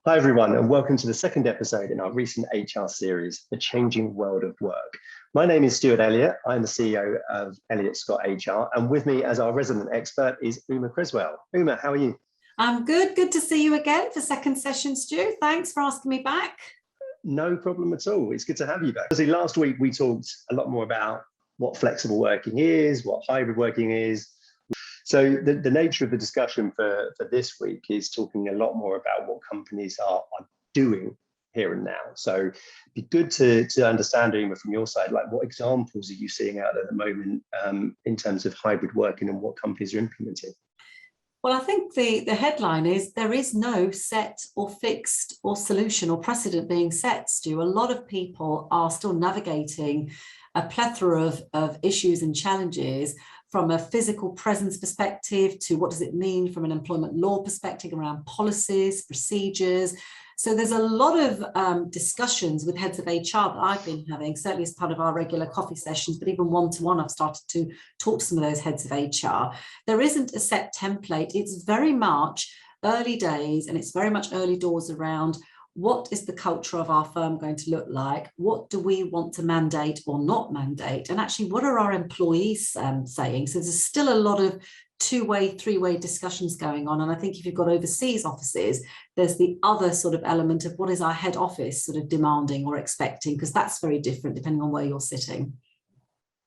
Hi, everyone, and welcome to the second episode in our recent HR series, The Changing World of Work. My name is Stuart Elliott. I'm the CEO of Elliott Scott HR, and with me as our resident expert is Uma Criswell. Uma, how are you? I'm good. Good to see you again for second session, Stu. Thanks for asking me back. No problem at all. It's good to have you back. See, last week we talked a lot more about what flexible working is, what hybrid working is. So the nature of the discussion for this week is talking a lot more about what companies are doing here and now. So it'd be good to understand, Uma, from your side, like what examples are you seeing out at the moment in terms of hybrid working and what companies are implementing? Well, I think the headline is there is no set or fixed or solution or precedent being set, Stu. A lot of people are still navigating a plethora of issues and challenges from a physical presence perspective to what does it mean from an employment law perspective around policies, procedures. So there's a lot of discussions with heads of HR that I've been having, certainly as part of our regular coffee sessions, but even one-to-one, I've started to talk to some of those heads of HR. There isn't a set template. It's very much early days and it's very much early doors around what is the culture of our firm going to look like? What do we want to mandate or not mandate? And actually, what are our employees saying? So there's still a lot of two-way, three-way discussions going on. And I think if you've got overseas offices, there's the other sort of element of what is our head office sort of demanding or expecting, because that's very different depending on where you're sitting.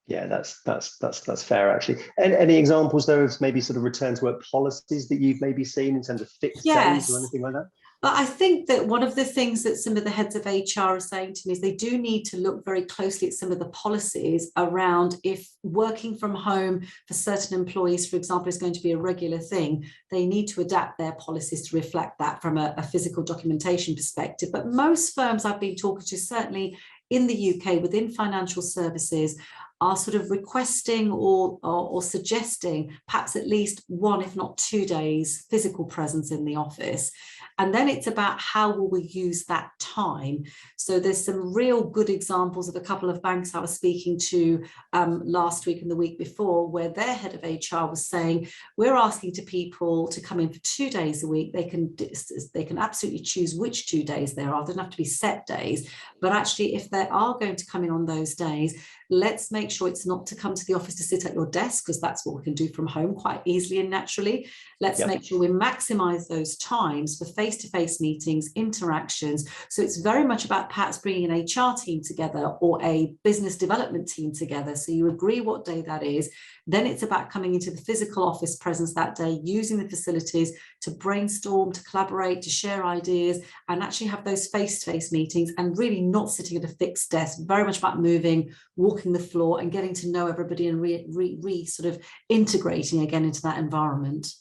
Yeah, that's fair, actually. And any examples, though, of maybe sort of return to work policies that you've maybe seen in terms of fixed days or anything like that? But I think that one of the things that some of the heads of HR are saying to me is they do need to look very closely at some of the policies around if working from home for certain employees, for example, is going to be a regular thing, they need to adapt their policies to reflect that from a physical documentation perspective. But most firms I've been talking to, certainly in the UK within financial services, are sort of requesting or suggesting perhaps at least 1, if not 2 days physical presence in the office. And then it's about how will we use that time. So there's some real good examples of a couple of banks I was speaking to last week and the week before, where their head of HR was saying, we're asking to people to come in for 2 days a week. They can absolutely choose which 2 days there are. They don't have to be set days. But actually, if they are going to come in on those days, let's make sure it's not to come to the office to sit at your desk, because that's what we can do from home quite easily and naturally. Let's make sure we maximize those times for face-to-face meetings, interactions. So it's very much about perhaps bringing an HR team together or a business development team together. So you agree what day that is. Then it's about coming into the physical office presence that day, using the facilities to brainstorm, to collaborate, to share ideas, and actually have those face-to-face meetings and really not sitting at a fixed desk, very much about moving, walking the floor and getting to know everybody and sort of integrating again into that environment.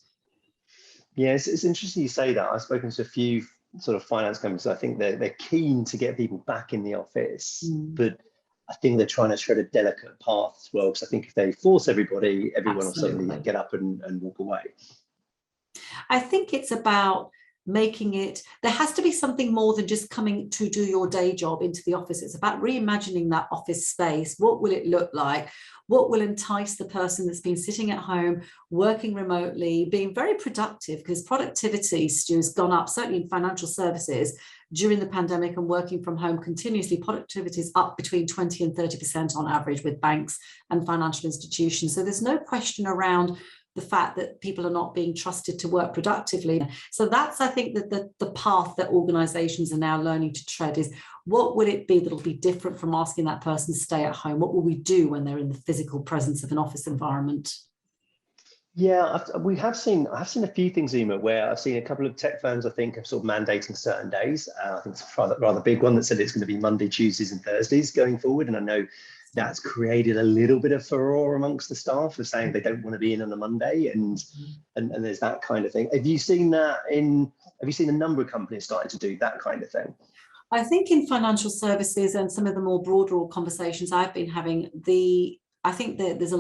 Yes, it's interesting you say that. I've spoken to a few sort of finance companies. I think they're keen to get people back in the office, but I think they're trying to tread a delicate path as well, because I think if they force everyone will suddenly get up and walk away. I think it's about making it, there has to be something more than just coming to do your day job into the office. It's about reimagining that office space. What will it look like? What will entice the person that's been sitting at home, working remotely, being very productive, because productivity, Stu, has gone up, certainly in financial services during the pandemic, and working from home continuously. Productivity is up between 20 and 30% on average with banks and financial institutions. So there's no question around the fact that people are not being trusted to work productively. So that's, I think, that the path that organizations are now learning to tread is, what will it be that'll be different from asking that person to stay at home? What will we do when they're in the physical presence of an office environment? Yeah, I've seen a few things, Uma, where I've seen a couple of tech firms, I think, are sort of mandating certain days. I think it's a rather big one that said it's going to be Monday, Tuesdays and Thursdays going forward. And I know that's created a little bit of furore amongst the staff of saying they don't want to be in on a Monday, and there's that kind of thing. Have you seen a number of companies starting to do that kind of thing? I think in financial services and some of the more broader conversations I've been having, I think that there's been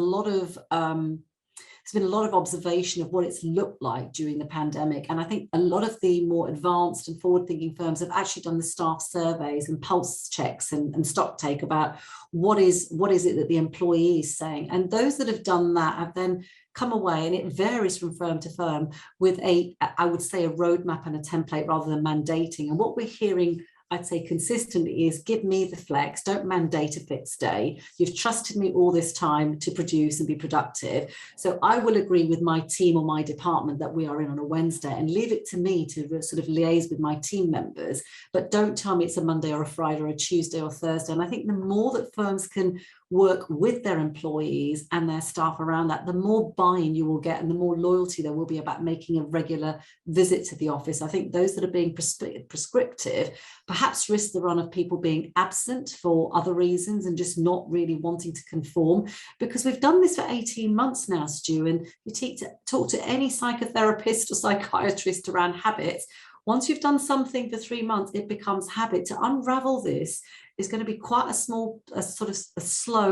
a lot of observation of what it's looked like during the pandemic. And I think a lot of the more advanced and forward-thinking firms have actually done the staff surveys and pulse checks and stock take about what is it that the employee is saying. And those that have done that have then come away, and it varies from firm to firm, with I would say, a roadmap and a template rather than mandating. And what we're hearing, I'd say, consistently is, give me the flex, don't mandate a fixed day. You've trusted me all this time to produce and be productive. So I will agree with my team or my department that we are in on a Wednesday, and leave it to me to sort of liaise with my team members. But don't tell me it's a Monday or a Friday or a Tuesday or Thursday. And I think the more that firms can work with their employees and their staff around that, the more buy-in you will get, and the more loyalty there will be about making a regular visit to the office. I think those that are being prescriptive perhaps risk the run of people being absent for other reasons and just not really wanting to conform, because we've done this for 18 months now, Stu, and you talk to any psychotherapist or psychiatrist around habits. Once you've done something for 3 months, it becomes habit. To unravel this is going to be quite a slow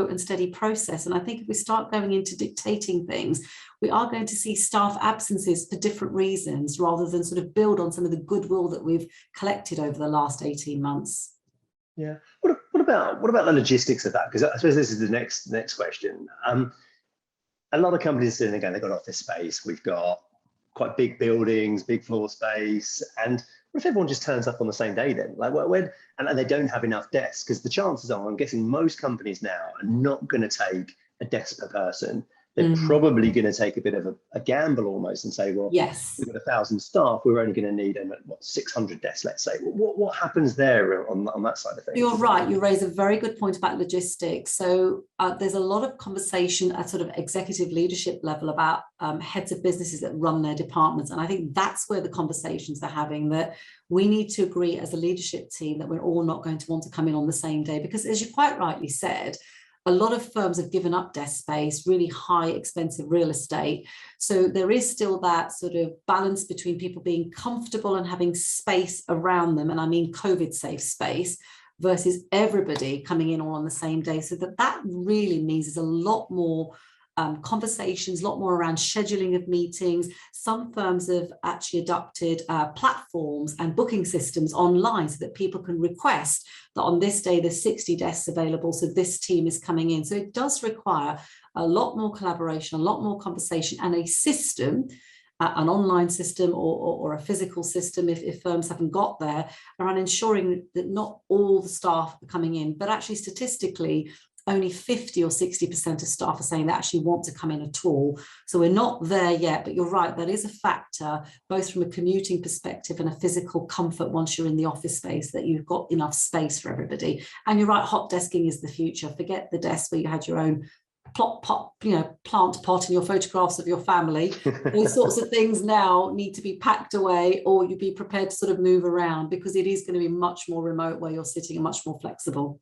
and steady process. And I think if we start going into dictating things, we are going to see staff absences for different reasons, rather than sort of build on some of the goodwill that we've collected over the last 18 months. Yeah. What about the logistics of that? Because I suppose this is the next question. A lot of companies are sitting there going, they've got office space, we've got quite big buildings, big floor space, and what if everyone just turns up on the same day then? Like and they don't have enough desks? Because the chances are, I'm guessing most companies now are not going to take a desk per person. They're probably going to take a bit of a gamble almost and say, well, yes, we've got 1,000 staff, we're only going to need 600 desks, let's say. What happens there on that side of things? You're right. You raise a very good point about logistics. So there's a lot of conversation at sort of executive leadership level about heads of businesses that run their departments. And I think that's where the conversations are having, that we need to agree as a leadership team that we're all not going to want to come in on the same day. Because as you quite rightly said, a lot of firms have given up desk space, really high, expensive real estate. So there is still that sort of balance between people being comfortable and having space around them, and I mean COVID-safe space, versus everybody coming in all on the same day. So that really means there's a lot more conversations, a lot more around scheduling of meetings. Some firms have actually adopted platforms and booking systems online so that people can request that on this day there's 60 desks available, so this team is coming in. So it does require a lot more collaboration, a lot more conversation, and a system, an online system or a physical system if firms haven't got there, around ensuring that not all the staff are coming in, but actually statistically only 50 or 60% of staff are saying they actually want to come in at all. So we're not there yet, but you're right, that is a factor, both from a commuting perspective and a physical comfort once you're in the office space, that you've got enough space for everybody. And you're right, hot desking is the future. Forget the desk where you had your own plant pot and your photographs of your family. Those sorts of things now need to be packed away, or you be prepared to sort of move around, because it is going to be much more remote where you're sitting and much more flexible.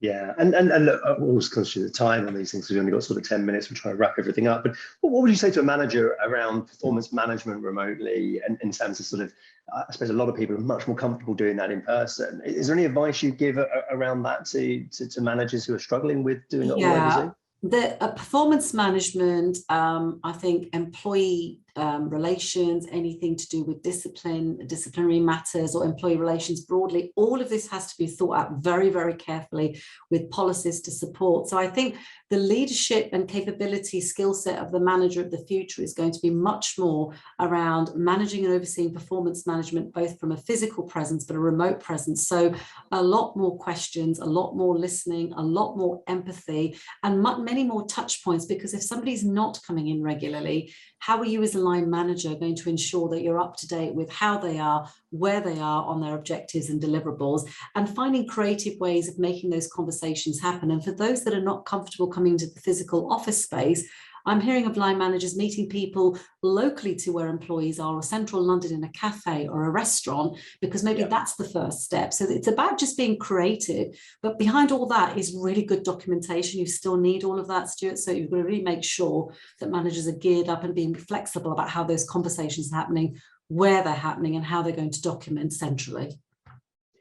Yeah, and look, I'm always conscious of the time on these things. We've only got sort of 10 minutes. We're trying to wrap everything up. But what would you say to a manager around performance management remotely, and in terms of sort of, I suppose a lot of people are much more comfortable doing that in person. Is there any advice you give around that to managers who are struggling with doing it all over Zoom? The performance management, I think employee relations, anything to do with disciplinary matters, or employee relations broadly, all of this has to be thought out very, very carefully with policies to support. So I think the leadership and capability skill set of the manager of the future is going to be much more around managing and overseeing performance management, both from a physical presence but a remote presence. So a lot more questions, a lot more listening, a lot more empathy, and many more touch points, because if somebody's not coming in regularly, how are you as a line manager going to ensure that you're up to date with how they are, where they are on their objectives and deliverables, and finding creative ways of making those conversations happen? And for those that are not comfortable coming to the physical office space, I'm hearing of line managers meeting people locally to where employees are, or central London in a cafe or a restaurant, because maybe that's the first step. So it's about just being creative. But behind all that is really good documentation. You still need all of that, Stuart. So you've got to really make sure that managers are geared up and being flexible about how those conversations are happening, where they're happening, and how they're going to document centrally.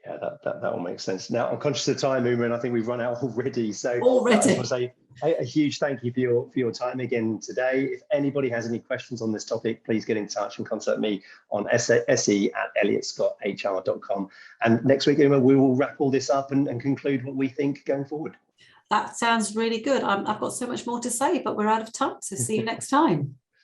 Yeah, that all makes sense. Now, I'm conscious of time, Uma, and I think we've run out already. So I just want to say a huge thank you for your time again today. If anybody has any questions on this topic, please get in touch and contact me on se@elliotscotthr.com. And next week, Uma, we will wrap all this up and conclude what we think going forward. That sounds really good. I've got so much more to say, but we're out of time. So see you next time.